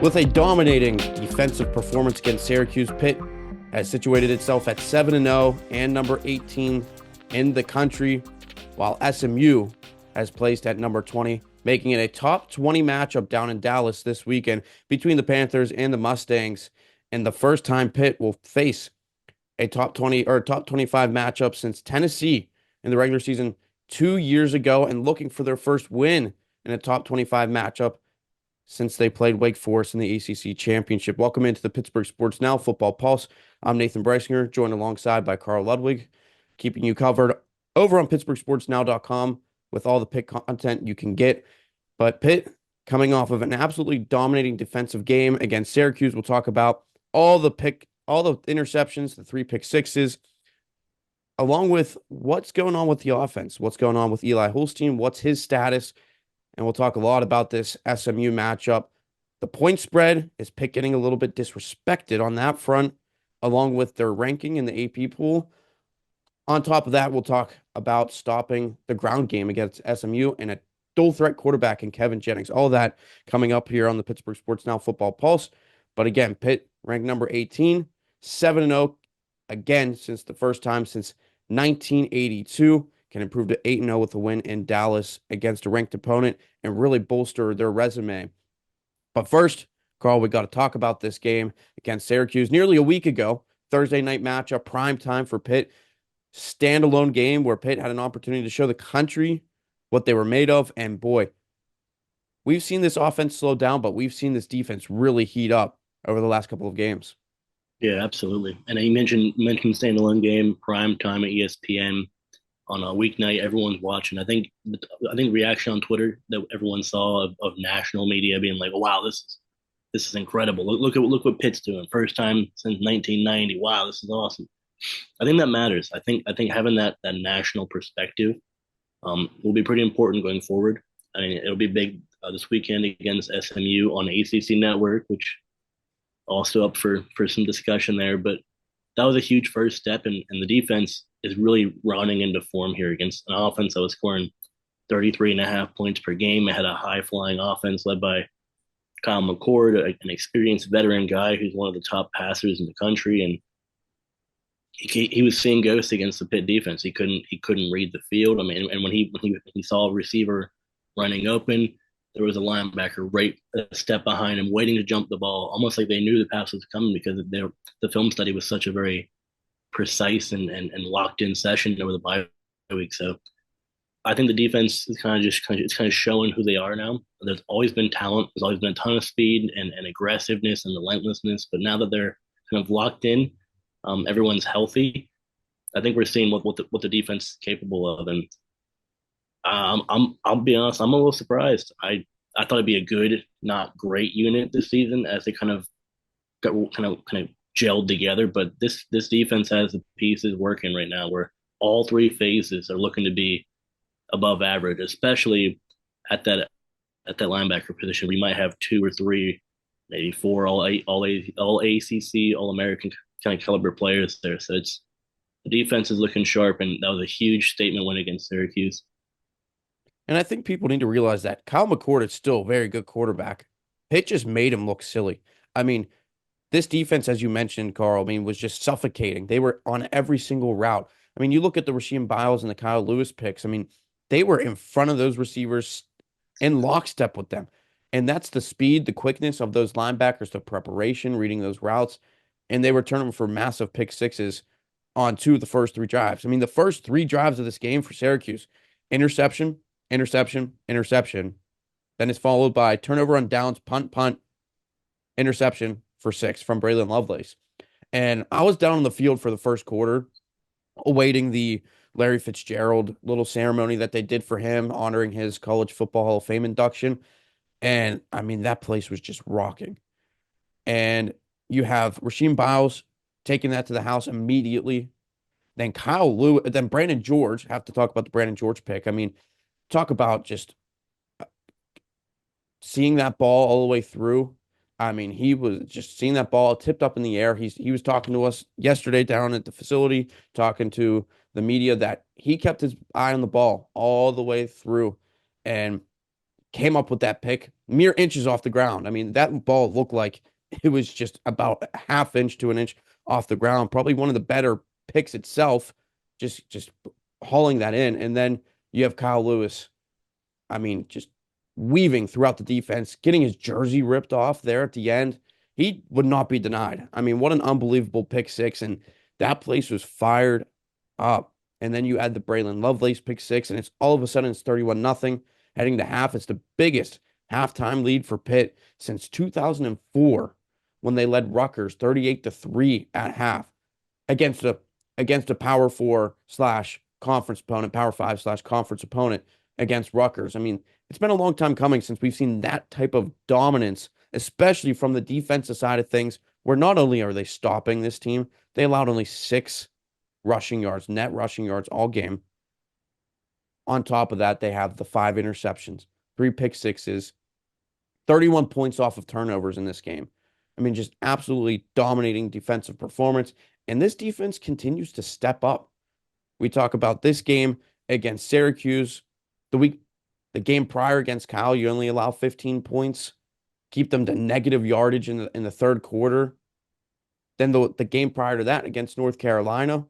With a dominating defensive performance against Syracuse, Pitt has situated itself at 7-0 and number 18 in the country, while SMU has placed at number 20, making it a top 20 matchup down in Dallas this weekend between the Panthers and the Mustangs. And the first time Pitt will face a top 20 or top 25 matchup since Tennessee in the regular season 2 years ago, and looking for their first win in a top 25 matchup since they played Wake Forest in the ACC Championship. Welcome into the Pittsburgh Sports Now Football Pulse. I'm Nathan Breisinger, joined alongside by Karl Ludwig, keeping you covered over on PittsburghSportsNow.com with all the Pitt content you can get. But Pitt, coming off of an absolutely dominating defensive game against Syracuse, we'll talk about all the interceptions, the 3 pick sixes, along with what's going on with the offense, what's going on with Eli Holstein, what's his status, and we'll talk a lot about this SMU matchup. The point spread is Pitt getting a little bit disrespected on that front, along with their ranking in the AP pool. On top of that, we'll talk about stopping the ground game against SMU and a dual threat quarterback in Kevin Jennings. All that coming up here on the Pittsburgh Sports Now Football Pulse. But again, Pitt ranked number 18, 7-0, again, since the first time since 1982. Can improve to 8-0 with a win in Dallas against a ranked opponent and really bolster their resume. But first, Karl, we got to talk about this game against Syracuse nearly a week ago. Thursday night matchup, prime time for Pitt. Standalone game where Pitt had an opportunity to show the country what they were made of. And boy, we've seen this offense slow down, but we've seen this defense really heat up over the last couple of games. Yeah, absolutely. And you mentioned standalone game, prime time at ESPN on a weeknight. Everyone's watching. I think reaction on Twitter that everyone saw of national media being like, oh, "Wow, this is incredible. Look what Pitt's doing. First time since 1990. Wow, this is awesome." I think that matters. I think having that national perspective will be pretty important going forward. I mean, it'll be big this weekend against SMU on the ACC network, which also up for some discussion there. But that was a huge first step, and the defense is really running into form here against an offense that was scoring 33.5 points per game. It had a high-flying offense led by Kyle McCord, an experienced veteran guy who's one of the top passers in the country, and he was seeing ghosts against the Pitt defense. He couldn't read the field. I mean, and when he saw a receiver running open, there was a linebacker right a step behind him, waiting to jump the ball, almost like they knew the pass was coming because the film study was such a very precise and locked in session over the bye week. So I think the defense is kind of showing who they are now. There's always been talent. There's always been a ton of speed and aggressiveness and relentlessness. But now that they're kind of locked in, everyone's healthy. I think we're seeing what the defense is capable of. And I'll be honest, I'm a little surprised. I thought it'd be a good, not great unit this season as they kind of gelled together. But this defense has the pieces working right now where all 3 phases are looking to be above average, especially at that linebacker position. We might have 2 or 3, maybe 4 all ACC, all American kind of caliber players there. So the defense is looking sharp, and that was a huge statement win against Syracuse. And I think people need to realize that Kyle McCord is still a very good quarterback. Pitt just made him look silly. I mean, this defense, as you mentioned, Karl, I mean, was just suffocating. They were on every single route. I mean, you look at the Rasheem Biles and the Kyle Lewis picks. I mean, they were in front of those receivers in lockstep with them. And that's the speed, the quickness of those linebackers, the preparation, reading those routes. And they were turning for massive pick sixes on 2 of the first 3 drives. I mean, the first 3 drives of this game for Syracuse, interception, interception, interception. Then it's followed by turnover on downs, punt, interception for 6 from Braylon Lovelace. And I was down on the field for the first quarter, awaiting the Larry Fitzgerald little ceremony that they did for him, honoring his College Football Hall of Fame induction. And I mean, that place was just rocking. And you have Rasheem Biles taking that to the house immediately. Then then Brandon George, have to talk about the Brandon George pick. I mean, talk about just seeing that ball all the way through. I mean, he was just seeing that ball tipped up in the air. He was talking to us yesterday down at the facility, talking to the media, that he kept his eye on the ball all the way through and came up with that pick mere inches off the ground. I mean, that ball looked like it was just about a half inch to an inch off the ground. Probably one of the better picks itself, just hauling that in. And then you have Kyle Lewis. I mean, just weaving throughout the defense, getting his jersey ripped off there at the end. He would not be denied. I mean, what an unbelievable pick six. And that place was fired up. And then you add the Braylon Lovelace pick six, and it's all of a sudden it's 31-0 heading to half. It's the biggest halftime lead for Pitt since 2004 when they led Rutgers 38-3 at half against a power four slash conference opponent, power five slash conference opponent against Rutgers. I mean, it's been a long time coming since we've seen that type of dominance, especially from the defensive side of things, where not only are they stopping this team, they allowed only 6 rushing yards, net rushing yards all game. On top of that, they have the 5 interceptions, 3 pick sixes, 31 points off of turnovers in this game. I mean, just absolutely dominating defensive performance. And this defense continues to step up. We talk about this game against Syracuse. The game prior against Cal, you only allow 15 points, keep them to negative yardage in the third quarter. Then the game prior to that against North Carolina,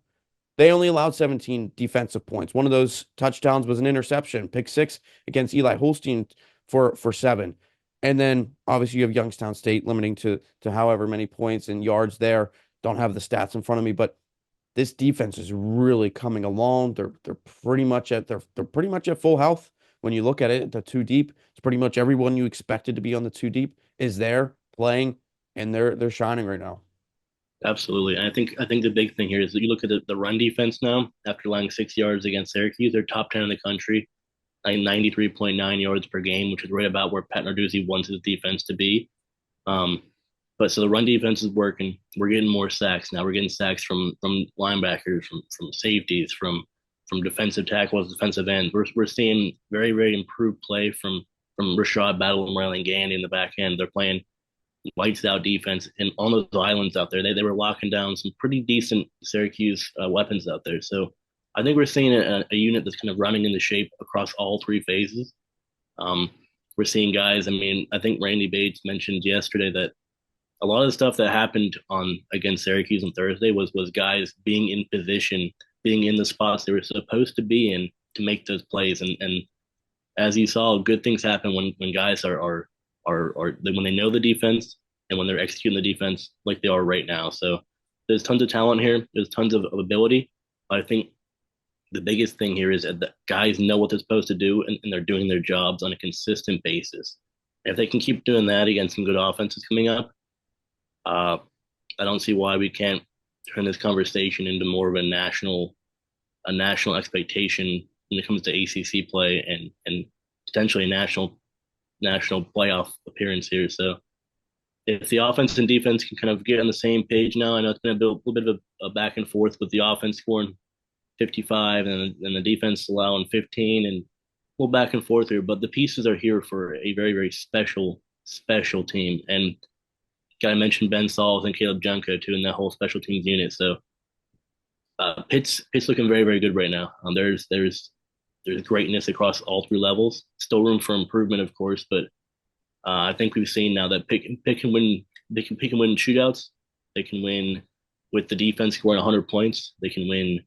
they only allowed 17 defensive points. One of those touchdowns was an interception, pick six against Eli Holstein for 7. And then obviously you have Youngstown State limiting to however many points and yards there. Don't have the stats in front of me, but this defense is really coming along. They're pretty much at full health. When you look at it, the 2 deep, it's pretty much everyone you expected to be on the 2 deep is there playing, and they're shining right now. Absolutely. And I think the big thing here is that you look at the run defense now, after allowing 6 yards against Syracuse, they're top 10 in the country, like 93.9 yards per game, which is right about where Pat Narduzzi wants his defense to be. But so the run defense is working. We're getting more sacks now. We're getting sacks from linebackers, from safeties, from defensive tackles, defensive ends. We're seeing very, very improved play from Rashad Battle and Rylan Gandy in the back end. They're playing lights out defense, and on those islands out there, they were locking down some pretty decent Syracuse weapons out there. So I think we're seeing a unit that's kind of running into shape across all 3 phases. We're seeing guys. I mean, I think Randy Bates mentioned yesterday that a lot of the stuff that happened against Syracuse on Thursday was guys being in position, being in the spots they were supposed to be in to make those plays. And as you saw, good things happen when guys are when they know the defense and when they're executing the defense like they are right now. So there's tons of talent here. There's tons of ability. But I think the biggest thing here is that the guys know what they're supposed to do, and they're doing their jobs on a consistent basis. And if they can keep doing that against some good offenses coming up, I don't see why we can't turn this conversation into more of a national expectation when it comes to ACC play and potentially a national playoff appearance here. So if the offense and defense can kind of get on the same page now, I know it's going to be a little bit of a back and forth with the offense scoring 55 and the defense allowing 15 and a little back and forth here, but the pieces are here for a very, very special team. And got to mention Ben Sauls and Caleb Junko too in that whole special teams unit. So Pitt's looking very, very good right now. There's greatness across all 3 levels. Still room for improvement, of course, but I think we've seen now that Pitt can win. They can win shootouts. They can win with the defense scoring 100 points. They can win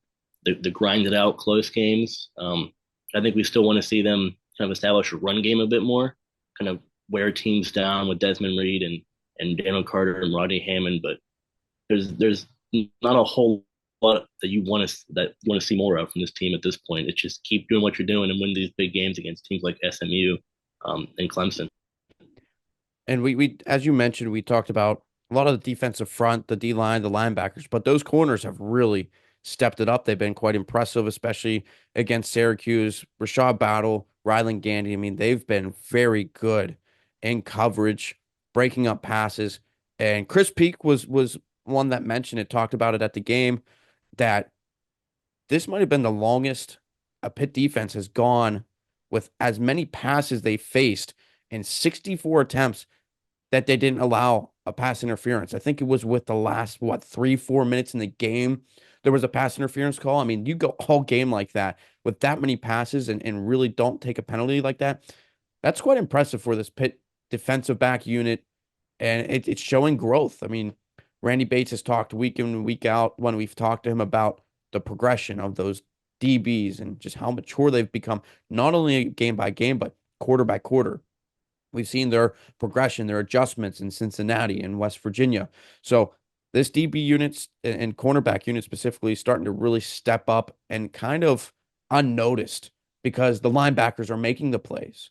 the grinded out close games. I think we still want to see them kind of establish a run game a bit more, kind of wear teams down with Desmond Reed and Daniel Carter and Rodney Hammond. But there's not a whole lot that you want to see more of from this team at this point. It's just keep doing what you're doing and win these big games against teams like SMU and Clemson. And we as you mentioned, we talked about a lot of the defensive front, the D line, the linebackers, but those corners have really stepped it up. They've been quite impressive, especially against Syracuse. Rashad Battle, Rylan Gandy. I mean, they've been very good in coverage, breaking up passes. And Chris Peak was one that mentioned it, talked about it at the game, that this might have been the longest a Pitt defense has gone with as many passes they faced in 64 attempts that they didn't allow a pass interference. I think it was with the last, 3-4 minutes in the game, there was a pass interference call. I mean, you go all game like that with that many passes and really don't take a penalty like that. That's quite impressive for this Pitt defensive back unit, and it's showing growth. I mean, Randy Bates has talked week in and week out when we've talked to him about the progression of those DBs and just how mature they've become, not only game by game, but quarter by quarter. We've seen their progression, their adjustments in Cincinnati and West Virginia. So this DB units and cornerback unit specifically is starting to really step up and kind of unnoticed because the linebackers are making the plays.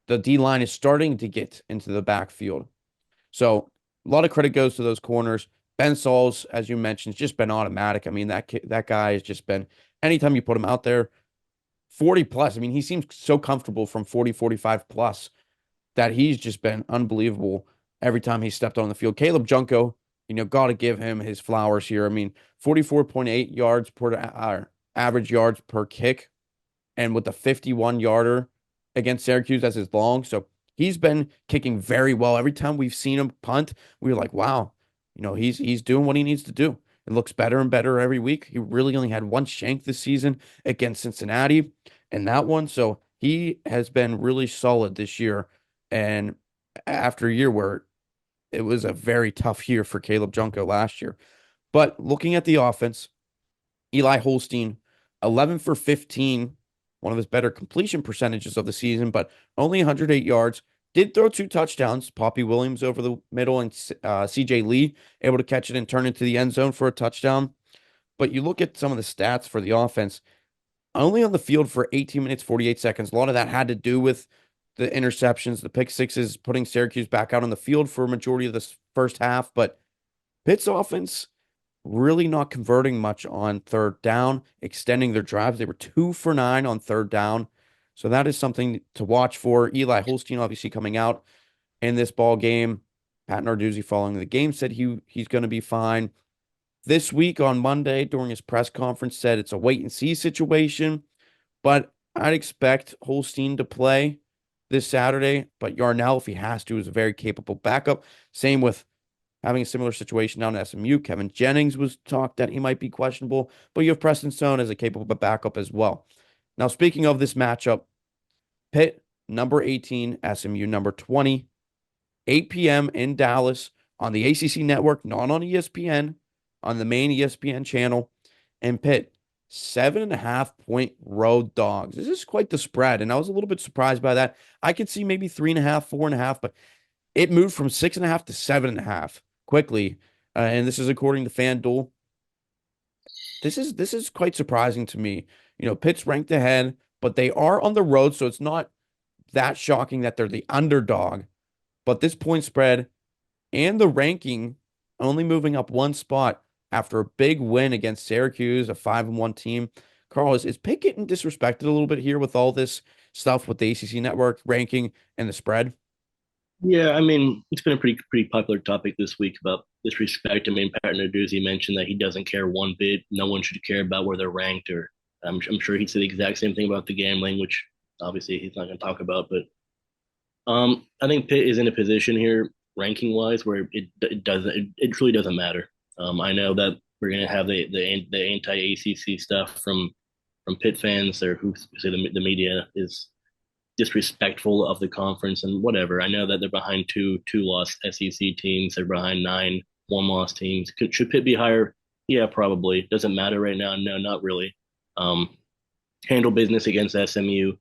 The D line is starting to get into the backfield. So a lot of credit goes to those corners. Ben Sauls, as you mentioned, has just been automatic. I mean, that guy has just been anytime you put him out there, 40 plus. I mean, he seems so comfortable from 40, 45 plus that he's just been unbelievable every time he stepped on the field. Caleb Junko, got to give him his flowers here. I mean, 44.8 yards per average yards per kick, and with the 51 yarder against Syracuse as his long. So he's been kicking very well. Every time we've seen him punt, we were like, wow, he's doing what he needs to do. It looks better and better every week. He really only had one shank this season against Cincinnati and that one. So he has been really solid this year. And after a year where it was a very tough year for Caleb Junko last year. But looking at the offense, Eli Holstein, 11 for 15, one of his better completion percentages of the season, but only 108 yards. Did throw two touchdowns. Poppy Williams over the middle and CJ Lee able to catch it and turn into the end zone for a touchdown. But you look at some of the stats for the offense, only on the field for 18 minutes, 48 seconds. A lot of that had to do with the interceptions, the pick sixes, putting Syracuse back out on the field for a majority of this first half. But Pitt's offense really not converting much on third down, extending their drives. They were 2 for 9 on third down. So that is something to watch for. Eli Holstein obviously coming out in this ball game. Pat Narduzzi following the game said he's going to be fine. This week on Monday during his press conference said it's a wait and see situation, but I'd expect Holstein to play this Saturday, but Yarnell, if he has to, is a very capable backup. Same with having a similar situation down at SMU. Kevin Jennings was talked that he might be questionable, but you have Preston Stone as a capable backup as well. Now, speaking of this matchup, Pitt, number 18, SMU, number 20, 8 p.m. in Dallas on the ACC network, not on ESPN, on the main ESPN channel. And Pitt, 7.5 point road dogs. This is quite the spread, and I was a little bit surprised by that. I could see maybe 3.5, 4.5, but it moved from 6.5 to 7.5 quickly. And this is according to FanDuel. This is quite surprising to me. Pitt's ranked ahead, but they are on the road, so it's not that shocking that they're the underdog. But this point spread and the ranking only moving up one spot after a big win against Syracuse, a 5-1 team. Carl, is Pitt getting disrespected a little bit here with all this stuff with the ACC network ranking and the spread? Yeah, I mean, it's been a pretty popular topic this week about disrespect. I mean, Pat Narduzzi mentioned that he doesn't care one bit. No one should care about where they're ranked, or I'm sure he'd say the exact same thing about the gambling, which obviously he's not going to talk about. But I think Pitt is in a position here, ranking wise, where it truly doesn't matter. I know that we're going to have the anti ACC stuff from Pitt fans, or who say the media is disrespectful of the conference and whatever. I know that they're behind two lost SEC teams. They're behind 9 one-loss teams. Should Pitt be higher? Yeah, probably. Doesn't matter right now. No, not really. Um, Handle business against SMU,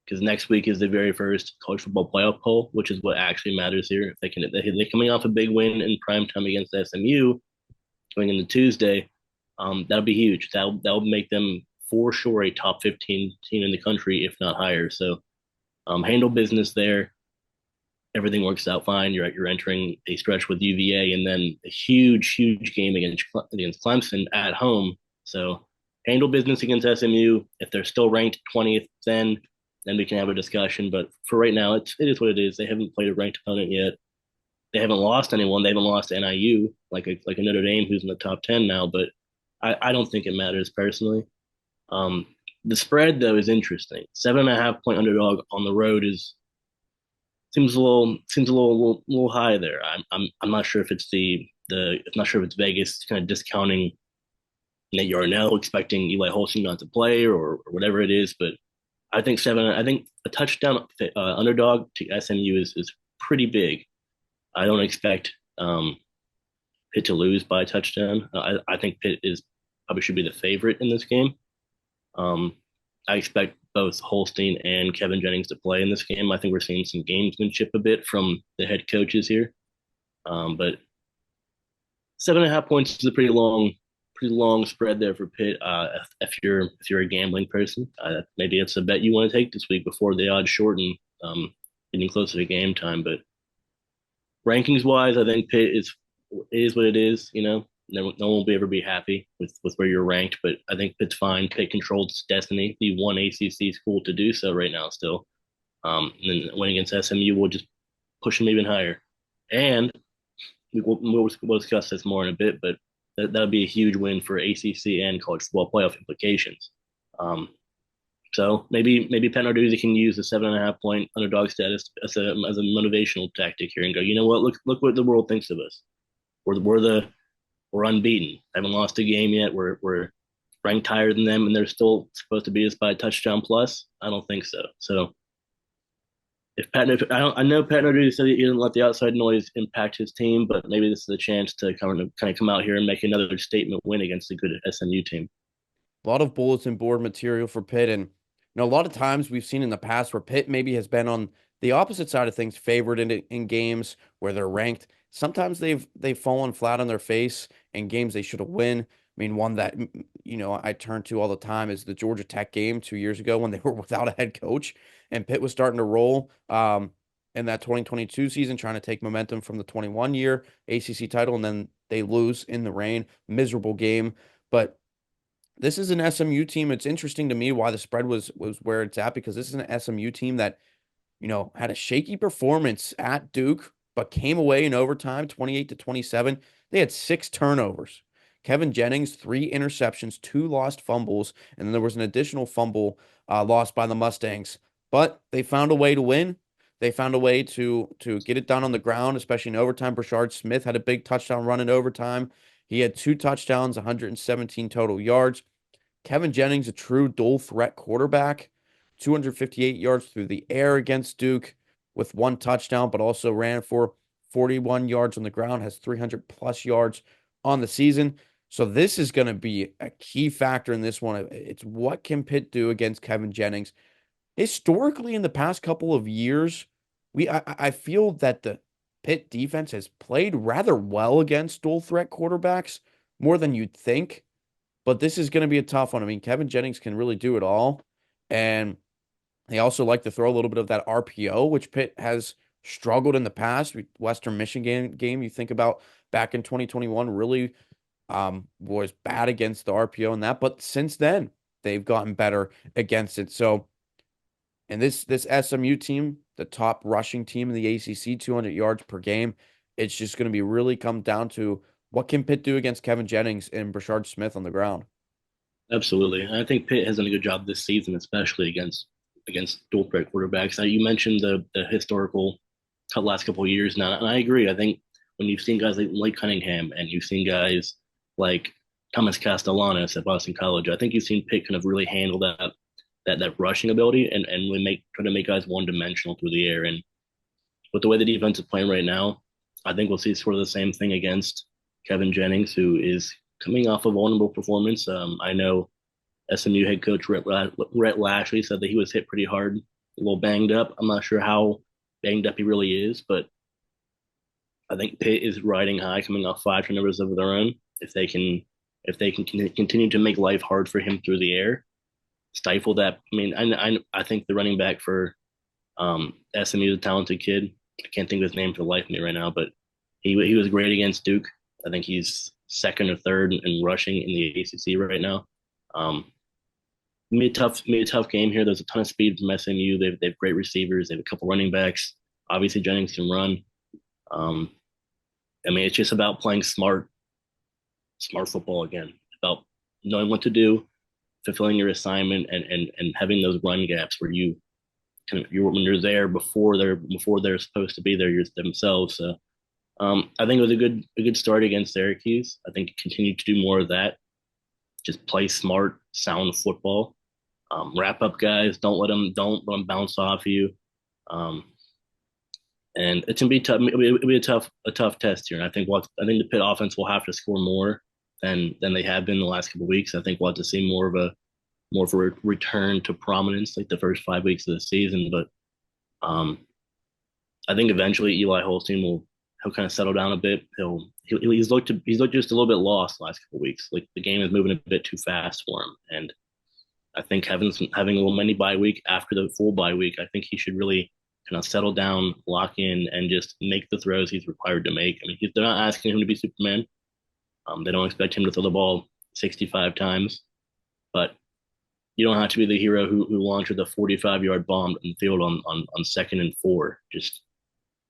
because next week is the very first college football playoff poll, which is what actually matters here. If they're coming off a big win in prime time against SMU, going into Tuesday, that'll be huge. That'll make them for sure a top 15 team in the country, if not higher. So handle business there. Everything works out fine. You're entering a stretch with UVA, and then a huge game against Clemson at home. So handle business against SMU. If they're still ranked 20th, then we can have a discussion. But for right now, it is what it is. They haven't played a ranked opponent yet. They haven't lost anyone. They haven't lost NIU like a Notre Dame, who's in the top 10 now. But I don't think it matters personally. The spread though is interesting. 7.5 point underdog on the road seems a little high there. I'm not sure if it's I'm not sure if it's Vegas kind of discounting Nate Yarnell, expecting Eli Holstein not to play, or whatever it is. But I think seven. I think a touchdown underdog to SMU is pretty big. I don't expect Pitt to lose by a touchdown. I think Pitt is probably should be the favorite in this game. Um, I expect both Holstein and Kevin Jennings to play in this game. I think we're seeing some gamesmanship a bit from the head coaches here. But 7.5 points is a pretty long spread there for Pitt. If you're a gambling person, maybe it's a bet you want to take this week before the odds shorten, getting closer to game time. But rankings wise, I think Pitt is what it is. No one will ever be happy with where you're ranked, but I think Pitt's fine. Pitt controls its destiny. The one ACC school to do so right now, still. And then winning against SMU will just push them even higher. And we'll discuss this more in a bit, but that would be a huge win for ACC and college football playoff implications. Um, so maybe Pat Narduzzi can use the 7.5 point underdog status as a motivational tactic here and go, you know what? Look what the world thinks of us. We're unbeaten. Haven't lost a game yet. We're ranked higher than them, and they're still supposed to beat us by a touchdown plus. I don't think so. So I know Pat Narduzzi said he didn't let the outside noise impact his team, but maybe this is a chance to kind of come out here and make another statement win against a good SMU team. A lot of bulletin board material for Pitt. And a lot of times we've seen in the past where Pitt maybe has been on the opposite side of things, favored in games where they're ranked. Sometimes they've fallen flat on their face in games they should have win. I mean, one that I turn to all the time is the Georgia Tech game 2 years ago when they were without a head coach and Pitt was starting to roll in that 2022 season, trying to take momentum from the 21 year ACC title, and then they lose in the rain. Miserable game, but this is an SMU team. It's interesting to me why the spread was where it's at, because this is an SMU team that, had a shaky performance at Duke, but came away in overtime, 28-27. They had 6 turnovers. Kevin Jennings, 3 interceptions, 2 lost fumbles, and then there was an additional fumble lost by the Mustangs. But they found a way to win. They found a way to get it done on the ground, especially in overtime. Brashard Smith had a big touchdown run in overtime. He had 2 touchdowns, 117 total yards. Kevin Jennings, a true dual threat quarterback, 258 yards through the air against Duke with 1 touchdown, but also ran for 41 yards on the ground, has 300 plus yards on the season. So this is going to be a key factor in this one. It's what can Pitt do against Kevin Jennings? Historically, in the past couple of years, I feel that the Pitt defense has played rather well against dual threat quarterbacks, more than you'd think. But this is going to be a tough one. I mean, Kevin Jennings can really do it all. And they also like to throw a little bit of that RPO, which Pitt has struggled in the past. Western Michigan game, you think about back in 2021, really was bad against the RPO and that. But since then, they've gotten better against it. So, and this SMU team, the top rushing team in the ACC, 200 yards per game, it's just going to be really come down to what can Pitt do against Kevin Jennings and Brashard Smith on the ground. Absolutely. And I think Pitt has done a good job this season, especially against dual threat quarterbacks. Now, you mentioned the historical last couple of years now, and I agree. I think when you've seen guys like Cunningham and you've seen guys like Thomas Castellanos at Boston College, I think you've seen Pitt kind of really handle that rushing ability and really try to make guys one dimensional through the air. And with the way the defense is playing right now, I think we'll see sort of the same thing against Kevin Jennings, who is coming off a vulnerable performance. I know SMU head coach Rhett Lashley said that he was hit pretty hard, a little banged up. I'm not sure how banged up he really is, but I think Pitt is riding high, coming off 5 turnovers of their own. If they can continue to make life hard for him through the air, stifle that. I mean, I think the running back for SMU is a talented kid. I can't think of his name for the life of me right now, but he was great against Duke. I think he's second or third in rushing in the ACC right now. Made a tough game here. There's a ton of speed from SMU. They've great receivers. They have a couple running backs. Obviously, Jennings can run. Um, I mean, it's just about playing smart football again. About knowing what to do, fulfilling your assignment, and having those run gaps where when you're there before they're supposed to be there themselves. So I think it was a good start against Syracuse. I think continue to do more of that. Just play smart, sound football. Wrap up guys. Don't let them bounce off you. Um, and it's gonna be tough. It'll be a tough test here. And I think the Pitt offense will have to score more than they have been the last couple of weeks. I think we'll have to see more of a return to prominence like the first 5 weeks of the season. But um, I think eventually Eli Holstein he'll kind of settle down a bit. He's looked just a little bit lost the last couple of weeks. Like the game is moving a bit too fast for him, and I think having a little mini bye week after the full bye week, I think he should really kind of settle down, lock in, and just make the throws he's required to make. I mean, they're not asking him to be Superman. They don't expect him to throw the ball 65 times, but you don't have to be the hero who launches a 45-yard bomb in the field on 2nd and 4. Just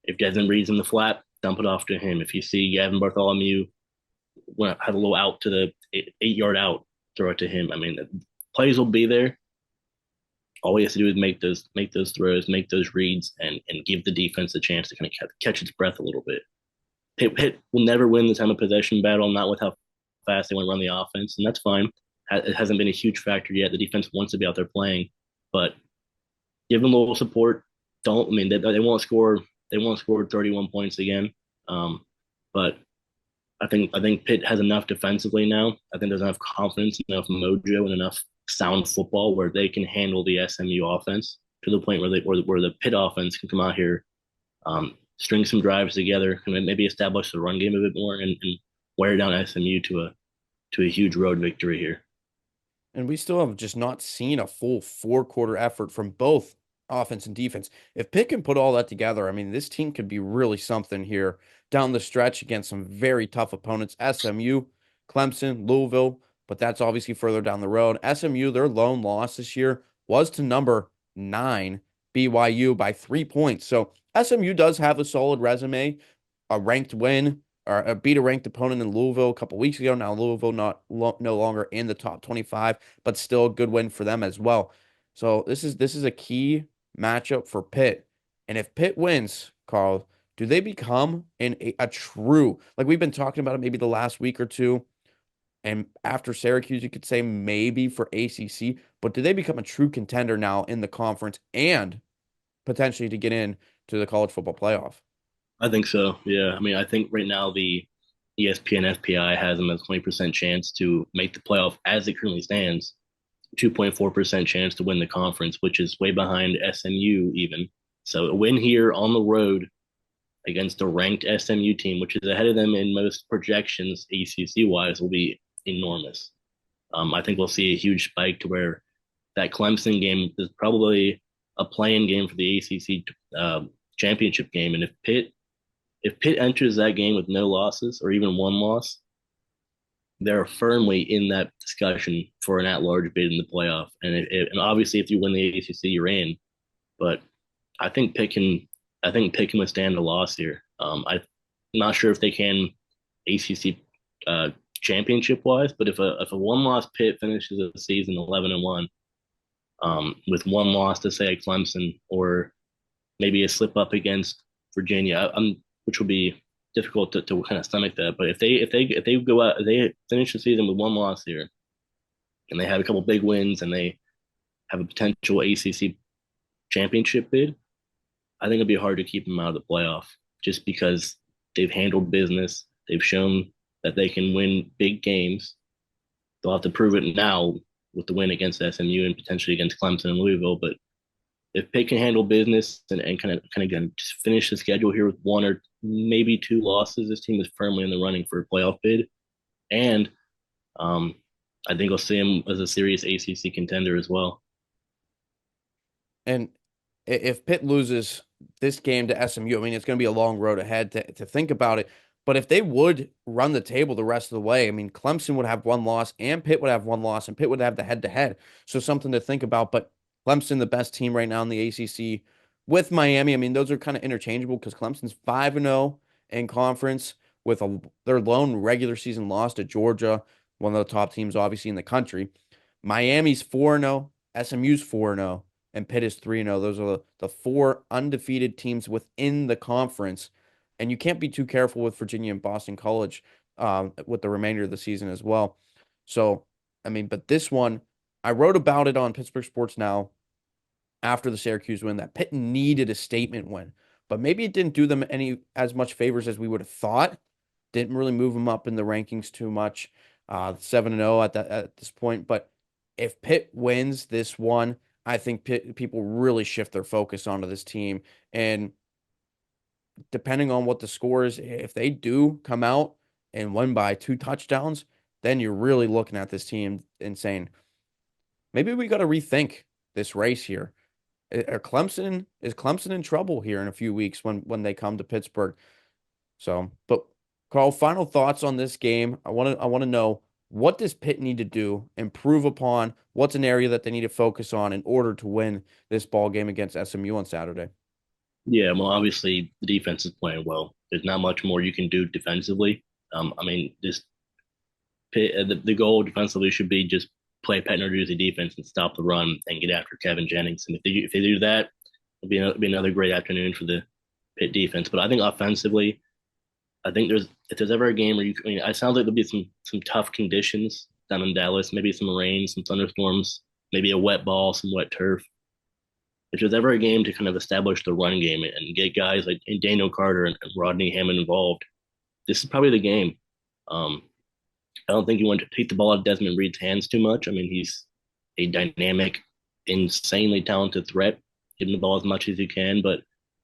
if Desmond Reed's in the flat, dump it off to him. If you see Gavin Bartholomew have a little out to the 8-yard out, throw it to him. I mean, plays will be there. All he has to do is make those throws, make those reads, and give the defense a chance to kind of catch its breath a little bit. Pitt will never win the time of possession battle, not with how fast they want to run the offense, and that's fine. It hasn't been a huge factor yet. The defense wants to be out there playing, but give them a little support. Don't I mean they won't score. They won't score 31 points again. But I think Pitt has enough defensively now. I think there's enough confidence, enough mojo, and enough sound football where they can handle the SMU offense to the point where the Pitt offense can come out here, string some drives together, and maybe establish the run game a bit more, and wear down SMU to a huge road victory here. And we still have just not seen a full four-quarter effort from both offense and defense. If Pitt can put all that together, I mean, this team could be really something here down the stretch against some very tough opponents. SMU, Clemson, Louisville, but that's obviously further down the road. SMU, their lone loss this year was to number 9, BYU, by 3 points. So SMU does have a solid resume, a ranked win or beat a ranked opponent in Louisville a couple weeks ago. Now Louisville no longer in the top 25, but still a good win for them as well. So this is a key matchup for Pitt. And if Pitt wins, Carl, do they become a true, like we've been talking about it maybe the last week or two, and after Syracuse, you could say maybe for ACC, but do they become a true contender now in the conference and potentially to get in to the college football playoff? I think so. Yeah. I mean, I think right now the ESPN FPI has them as 20% chance to make the playoff as it currently stands, 2.4% chance to win the conference, which is way behind SMU even. So a win here on the road against a ranked SMU team, which is ahead of them in most projections, ACC wise, will be enormous. I think we'll see a huge spike to where that Clemson game is probably a playing game for the ACC championship game. And if Pitt enters that game with no losses or even one loss, they're firmly in that discussion for an at-large bid in the playoff. And obviously, if you win the ACC, you're in. But I think Pitt can. I think Pitt can withstand a loss here. I'm not sure if they can ACC championship wise, but if a one-loss Pitt finishes the season 11-1, with one loss to say Clemson or maybe a slip up against Virginia, which would be difficult to kind of stomach that. But if they go out, if they finish the season with one loss here, and they have a couple big wins, and they have a potential ACC championship bid, I think it'd be hard to keep them out of the playoff just because they've handled business. They've shown that they can win big games. They'll have to prove it now with the win against SMU and potentially against Clemson and Louisville. But if Pitt can handle business and kind of again just finish the schedule here with one or maybe two losses, this team is firmly in the running for a playoff bid. And I think we'll see him as a serious ACC contender as well. And if Pitt loses this game to SMU, I mean, it's going to be a long road ahead to think about it. But if they would run the table the rest of the way, I mean, Clemson would have one loss and Pitt would have one loss and Pitt would have the head-to-head. So something to think about. But Clemson, the best team right now in the ACC with Miami, I mean, those are kind of interchangeable because Clemson's 5-0 in conference with their lone regular season loss to Georgia, one of the top teams, obviously, in the country. Miami's 4-0, SMU's 4-0, and Pitt is 3-0. Those are the four undefeated teams within the conference. And you can't be too careful with Virginia and Boston College with the remainder of the season as well. So, I mean, but this one, I wrote about it on Pittsburgh Sports Now after the Syracuse win that Pitt needed a statement win, but maybe it didn't do them any as much favors as we would have thought. Didn't really move them up in the rankings too much. 7-0 at this point, but if Pitt wins this one, I think people really shift their focus onto this team. And depending on what the score is, if they do come out and win by 2 touchdowns, then you're really looking at this team and saying, maybe we got to rethink this race here. Is Clemson in trouble here in a few weeks when they come to Pittsburgh? So, but Carl, final thoughts on this game. I want to know, what does Pitt need to do, improve upon? What's an area that they need to focus on in order to win this ball game against SMU on Saturday? Yeah, well, obviously the defense is playing well. There's not much more you can do defensively. I mean, this the goal defensively should be just play Pat Narduzzi defense and stop the run and get after Kevin Jennings. And if they do that, it'll be another great afternoon for the Pitt defense. But I think offensively, I think if there's ever a game where it sounds like there'll be some tough conditions down in Dallas, maybe some rain, some thunderstorms, maybe a wet ball, some wet turf. If there's ever a game to kind of establish the run game and get guys like Daniel Carter and Rodney Hammond involved, this is probably the game. I don't think you want to take the ball out of Desmond Reed's hands too much. I mean, he's a dynamic, insanely talented threat. Give him the ball as much as you can, but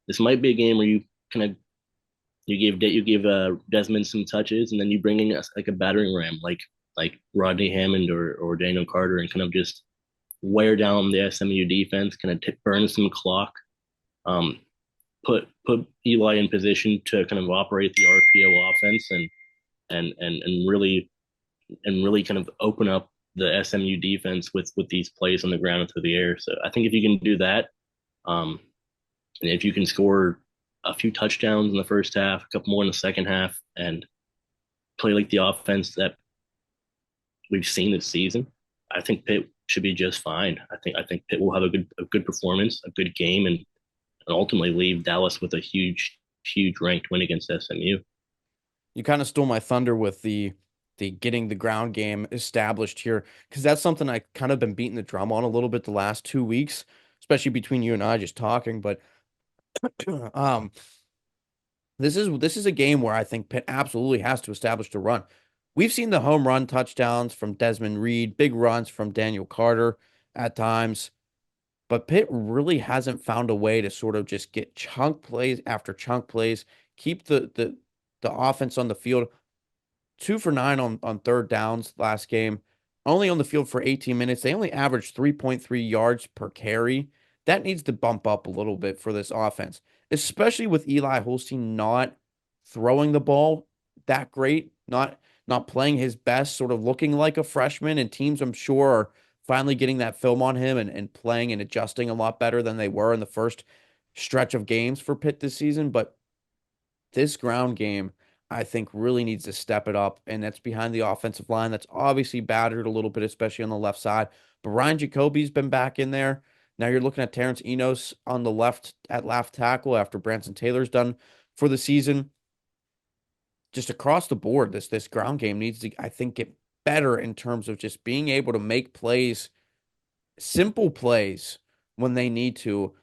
this might be a game where you kind of you give Desmond some touches, and then you bring in like a battering ram like Rodney Hammond or Daniel Carter, and kind of just wear down the SMU defense, kind of burn some clock, put Eli in position to kind of operate the RPO offense and really kind of open up the SMU defense with these plays on the ground and through the air. So I think if you can do that, and if you can score a few touchdowns in the first half, a couple more in the second half, and play like the offense that we've seen this season, I think Pitt should be just fine. I think Pitt will have a good performance, a good game, and ultimately leave Dallas with a huge ranked win against SMU. You kind of stole my thunder with the getting the ground game established here, because that's something I kind of been beating the drum on a little bit the last 2 weeks, especially between you and I just talking. But um, this is a game where I think Pitt absolutely has to establish the run. We've seen the home run touchdowns from Desmond Reed, big runs from Daniel Carter at times, but Pitt really hasn't found a way to sort of just get chunk plays after chunk plays, keep the offense on the field. 2 for 9 on third downs last game, only on the field for 18 minutes. They only averaged 3.3 yards per carry. That needs to bump up a little bit for this offense, especially with Eli Holstein not throwing the ball that great, not playing his best, sort of looking like a freshman. And teams, I'm sure, are finally getting that film on him and playing and adjusting a lot better than they were in the first stretch of games for Pitt this season. But this ground game, I think, really needs to step it up, and that's behind the offensive line. That's obviously battered a little bit, especially on the left side. But Ryan Jacoby's been back in there. Now you're looking at Terrence Enos on the left at left tackle after Branson Taylor's done for the season. Just across the board, this ground game needs to, I think, get better in terms of just being able to make plays, simple plays when they need to,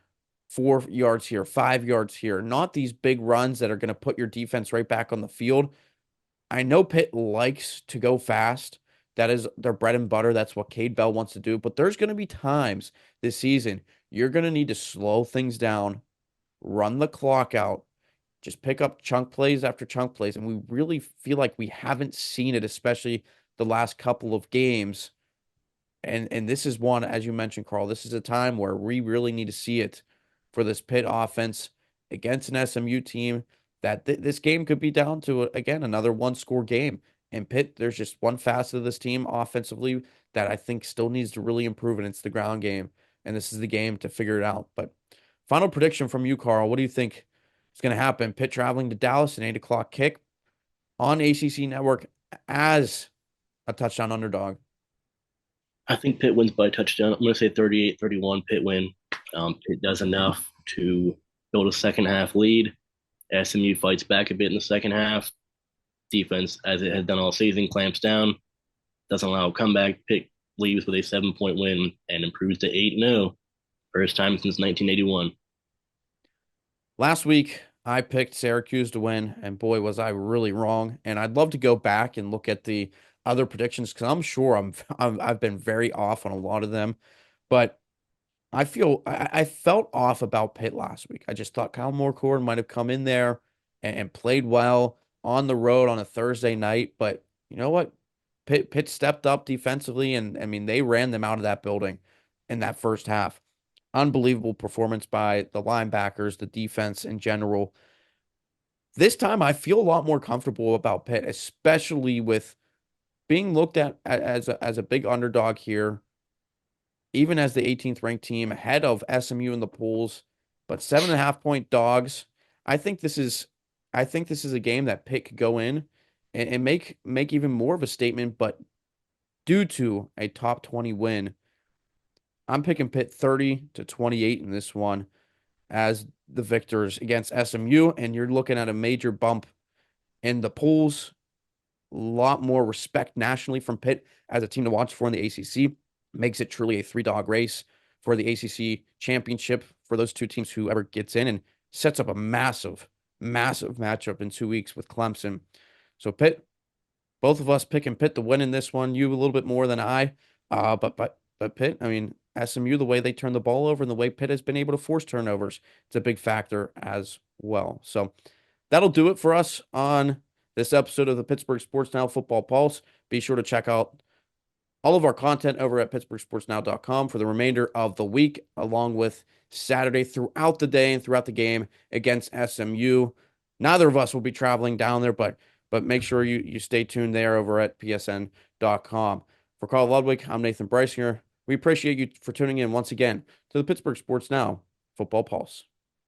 4 yards here, 5 yards here, not these big runs that are going to put your defense right back on the field. I know Pitt likes to go fast. That is their bread and butter. That's what Cade Bell wants to do. But there's going to be times this season you're going to need to slow things down, run the clock out, just pick up chunk plays after chunk plays. And we really feel like we haven't seen it, especially the last couple of games. And this is one, as you mentioned, Carl, this is a time where we really need to see it for this Pitt offense against an SMU team that this game could be down to, again, another one-score game. And Pitt, there's just one facet of this team offensively that I think still needs to really improve, and it's the ground game. And this is the game to figure it out. But final prediction from you, Carl. What do you think is going to happen? Pitt traveling to Dallas, an 8 o'clock kick on ACC Network as a touchdown underdog. I think Pitt wins by a touchdown. I'm going to say 38-31 Pitt win. Pitt does enough to build a second half lead. SMU fights back a bit in the second half. Defense, as it has done all season, clamps down, doesn't allow a comeback. Pitt leaves with a 7-point win and improves to 8-0, first time since 1981. Last week, I picked Syracuse to win, and boy, was I really wrong. And I'd love to go back and look at the other predictions because I'm sure I've been very off on a lot of them. But I felt off about Pitt last week. I just thought Kyle Moorcourt might have come in there and played well on the road on a Thursday night. But you know what? Pitt stepped up defensively, and I mean they ran them out of that building in that first half. Unbelievable performance by the linebackers, the defense in general. This time, I feel a lot more comfortable about Pitt, especially with being looked at as a big underdog here, even as the 18th ranked team ahead of SMU in the polls, but 7.5 point dogs. I think this is I think this is a game that Pitt could go in and make even more of a statement, but due to a top 20 win, I'm picking Pitt 30-28 in this one as the victors against SMU, and you're looking at a major bump in the polls. A lot more respect nationally from Pitt as a team to watch for in the ACC. Makes it truly a three-dog race for the ACC championship for those two teams, whoever gets in, and sets up a massive, massive matchup in 2 weeks with Clemson. So Pitt, both of us picking Pitt to win in this one. You a little bit more than I, but Pitt. I mean, SMU, the way they turn the ball over and the way Pitt has been able to force turnovers, it's a big factor as well. So that'll do it for us on this episode of the Pittsburgh Sports Now Football Pulse. Be sure to check out all of our content over at pittsburghsportsnow.com for the remainder of the week, along with Saturday throughout the day and throughout the game against SMU. Neither of us will be traveling down there, but make sure you stay tuned there over at psn.com. For Karl Ludwig, I'm Nathan Breisinger. We appreciate you for tuning in once again to the Pittsburgh Sports Now Football Pulse.